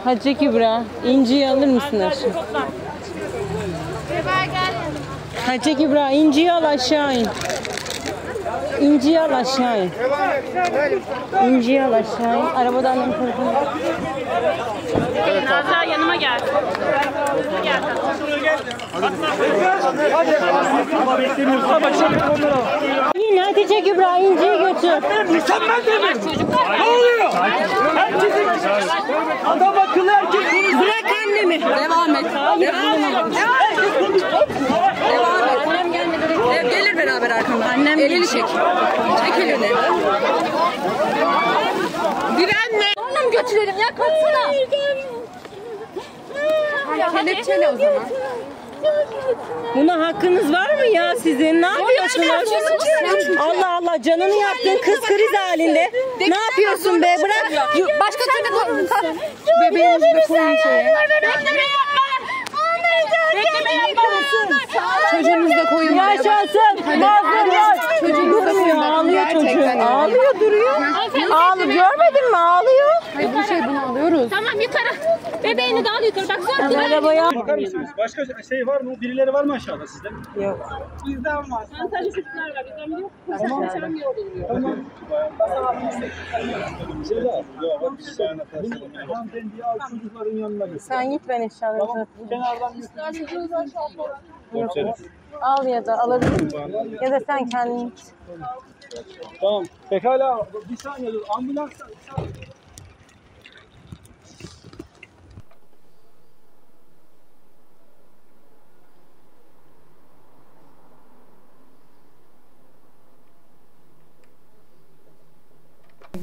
Hacı Kübra, inciyi alır mısınız? Hacı Kübra, inciyi al aşağı in. İnciyi al aşağı in. İnciyi al aşağı in. Arabadan annemin tarafına. Nazlı yanıma gel. Gel. Yine Hatice Kübra, inciyi götür. Mükemmel değil mi? Ne oluyor? Herkesin adam akıllı erkek konuşuyor. Bırak annemi. Devam et. Devam et. Annem gelmedi. Gelir beraber arkamdan. Annem elini çek. Çek elini. Direnme. Annem götürelim ya, kalksana. Kelepçeli o zaman. Buna hakkınız var mı ya sizin? Ne yapıyorsunuz? Allah Allah, canını yaktın kız kriz halinde. Ne yapıyorsun be? Bırak. Başka türlü bebeğinizi de koyun şeye. Çocuğunuzu da koyun. Yaşasın. Çocuğunuzu da koyun. Ağlıyor çocuğum. Gerçekten Ağlıyor, duruyor. Ağlıyor. Görmedin mi? Ağlıyor. Hayır, bu şey, bunu alıyoruz. Tamam, yukarı. Bebeğini de al yukarı. Bak zor. Arabaya. Bakar mısınız? Başka şey var mı? Birileri var mı aşağıda sizde? Yok. Bizden var. Antalya çocuklar var. Bizden biliyor musun? Tamam. Tamam. Hanımefendiyi al, çocukların yanına götür. Sen git, ben eşyalarını. Tamam. Kenardan götür. Al ya da alabilir. Ya da sen kendin git. Tamam. Pekala. Bir saniye dur. Ambulans.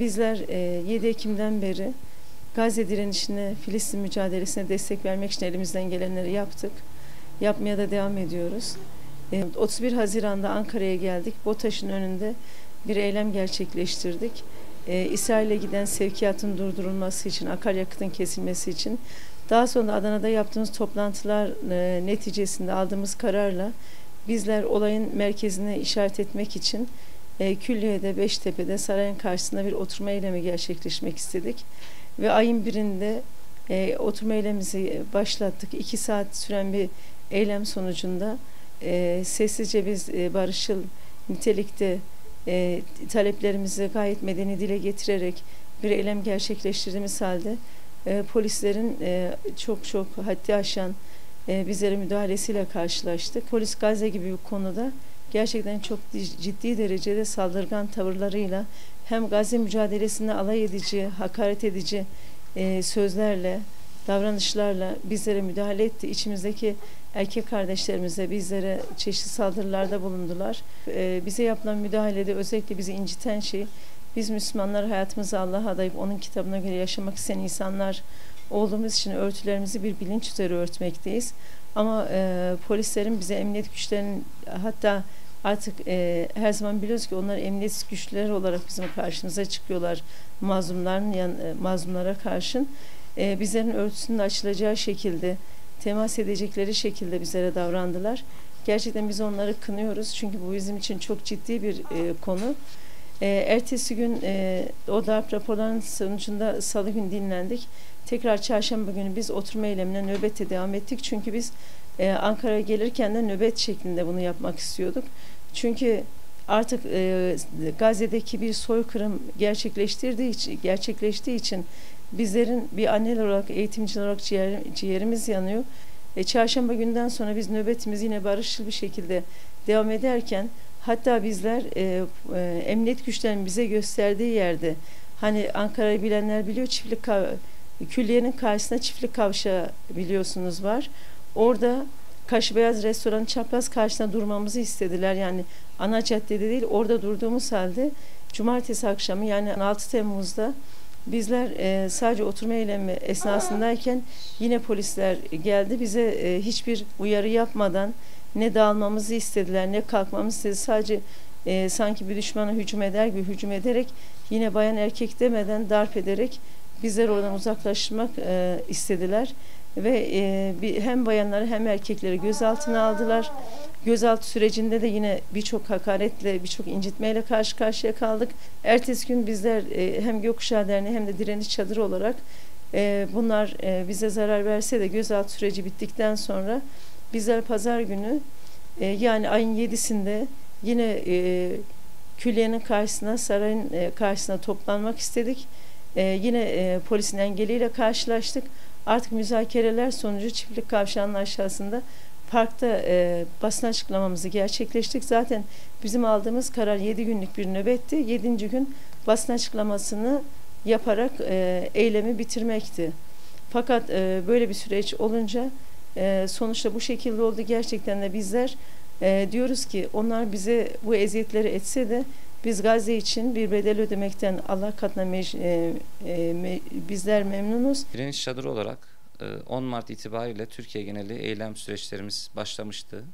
Bizler 7 Ekim'den beri Gazze direnişine, Filistin mücadelesine destek vermek için elimizden gelenleri yaptık. Yapmaya da devam ediyoruz. 31 Haziran'da Ankara'ya geldik. BOTAŞ'ın önünde bir eylem gerçekleştirdik. İsrail'e giden sevkiyatın durdurulması için, akaryakıtın kesilmesi için. Daha sonra Adana'da yaptığımız toplantılar neticesinde aldığımız kararla bizler olayın merkezine işaret etmek için Külliye'de, Beştepe'de, sarayın karşısında bir oturma eylemi gerçekleştirmek istedik. Ve ayın birinde oturma eylemimizi başlattık. 2 saat süren bir eylem sonucunda sessizce biz barışçıl nitelikte taleplerimizi gayet medeni dile getirerek bir eylem gerçekleştirdiğimiz halde polislerin çok haddi aşan bizlere müdahalesiyle karşılaştık. Polis Gazze gibi bir konuda gerçekten çok ciddi derecede saldırgan tavırlarıyla hem Gazze mücadelesinde alay edici, hakaret edici sözlerle, davranışlarla bizlere müdahale etti. İçimizdeki erkek kardeşlerimize, bizlere çeşitli saldırılarda bulundular. Bize yapılan müdahalede özellikle bizi inciten şey, biz Müslümanlar hayatımızı Allah'a adayıp onun kitabına göre yaşamak isteyen insanlar olduğumuz için örtülerimizi bir bilinç üzere örtmekteyiz. Ama polislerin bize, emniyet güçlerinin, hatta artık her zaman biliyoruz ki onlar emniyet güçleri olarak bizim karşımıza çıkıyorlar mazlumlara karşın. Bizlerin örtüsünün açılacağı şekilde, temas edecekleri şekilde bizlere davrandılar. Gerçekten biz onları kınıyoruz çünkü bu bizim için çok ciddi bir konu. Ertesi gün o darp raporlarının sonucunda salı günü dinlendik. Tekrar çarşamba günü biz oturma eylemine nöbete devam ettik. Çünkü biz Ankara'ya gelirken de nöbet şeklinde bunu yapmak istiyorduk. Çünkü artık Gazze'deki bir soykırım gerçekleştiği için bizlerin bir anneler olarak, eğitimci olarak ciğerimiz yanıyor. Çarşamba günden sonra biz nöbetimizi yine barışçıl bir şekilde devam ederken, hatta bizler emniyet güçlerinin bize gösterdiği yerde, hani Ankara'yı bilenler biliyor, külliyenin karşısında Çiftlik Kavşağı biliyorsunuz var. Orada Kaşbeyaz Restoran'ın çapraz karşısında durmamızı istediler. Yani ana caddede değil, orada durduğumuz halde cumartesi akşamı, yani 6 Temmuz'da bizler sadece oturma eylemi esnasındayken yine polisler geldi. Bize hiçbir uyarı yapmadan ne dağılmamızı istediler, ne kalkmamızı istedi. Sadece sanki bir düşmana hücum eder gibi hücum ederek, yine bayan erkek demeden darp ederek bizleri oradan uzaklaştırmak istediler. ve hem bayanları hem erkekleri gözaltına aldılar. Gözaltı sürecinde de yine birçok hakaretle, birçok incitmeyle karşı karşıya kaldık. Ertesi gün bizler hem Gökkuşağı Derneği hem de Direniş Çadırı olarak bunlar bize zarar verse de gözaltı süreci bittikten sonra bizler pazar günü yani ayın 7'sinde yine külliyenin karşısına, sarayın karşısına toplanmak istedik. Yine polisin engeliyle karşılaştık. Artık müzakereler sonucu Çiftlik Kavşağı'nın aşağısında parkta basın açıklamamızı gerçekleştirdik. Zaten bizim aldığımız karar 7 günlük bir nöbetti. 7. gün basın açıklamasını yaparak eylemi bitirmekti. Fakat böyle bir süreç olunca sonuçta bu şekilde oldu. Gerçekten de bizler diyoruz ki onlar bize bu eziyetleri etse de biz Gazze için bir bedel ödemekten Allah katına bizler memnunuz. Direniş Çadırı olarak 10 Mart itibariyle Türkiye geneli eylem süreçlerimiz başlamıştı.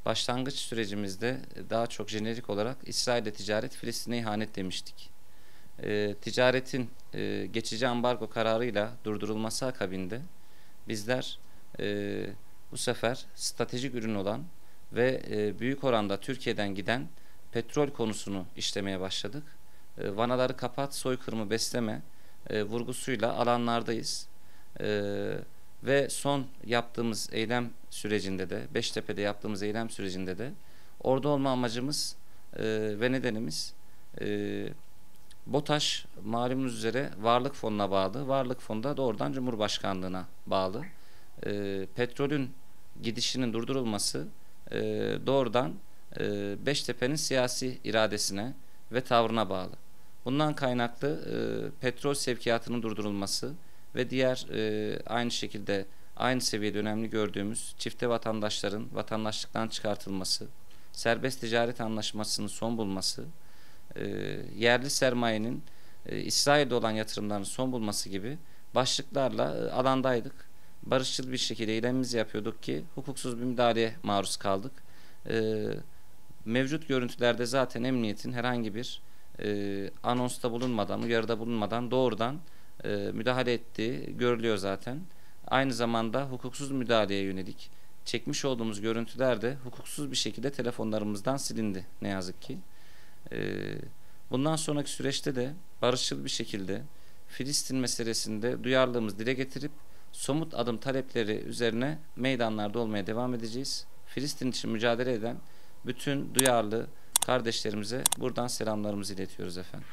Başlangıç sürecimizde daha çok jenerik olarak İsrail'le ticaret, Filistin'e ihanet demiştik. Ticaretin geçici ambargo kararıyla durdurulması akabinde bizler bu sefer stratejik ürün olan ve büyük oranda Türkiye'den giden petrol konusunu işlemeye başladık. Vanaları kapat, soykırımı besleme vurgusuyla alanlardayız. Ve son yaptığımız eylem sürecinde de, Beştepe'de yaptığımız eylem sürecinde de orada olma amacımız ve nedenimiz BOTAŞ malumunuz üzere Varlık Fonu'na bağlı. Varlık Fonu da doğrudan Cumhurbaşkanlığına bağlı. Petrolün gidişinin durdurulması doğrudan Beştepe'nin siyasi iradesine ve tavrına bağlı. Bundan kaynaklı petrol sevkiyatının durdurulması ve diğer aynı şekilde aynı seviyede önemli gördüğümüz çifte vatandaşların vatandaşlıktan çıkartılması, serbest ticaret anlaşmasının son bulması, yerli sermayenin İsrail'de olan yatırımların son bulması gibi başlıklarla alandaydık. Barışçıl bir şekilde eylemimizi yapıyorduk ki hukuksuz bir müdahaleye maruz kaldık. Mevcut görüntülerde zaten emniyetin herhangi bir anonsta bulunmadan, uyarıda bulunmadan doğrudan müdahale ettiği görülüyor zaten. Aynı zamanda hukuksuz müdahaleye yönelik çekmiş olduğumuz görüntüler de hukuksuz bir şekilde telefonlarımızdan silindi ne yazık ki. Bundan sonraki süreçte de barışçıl bir şekilde Filistin meselesinde duyarlılığımızı dile getirip somut adım talepleri üzerine meydanlarda olmaya devam edeceğiz. Filistin için mücadele eden bütün duyarlı kardeşlerimize buradan selamlarımızı iletiyoruz efendim.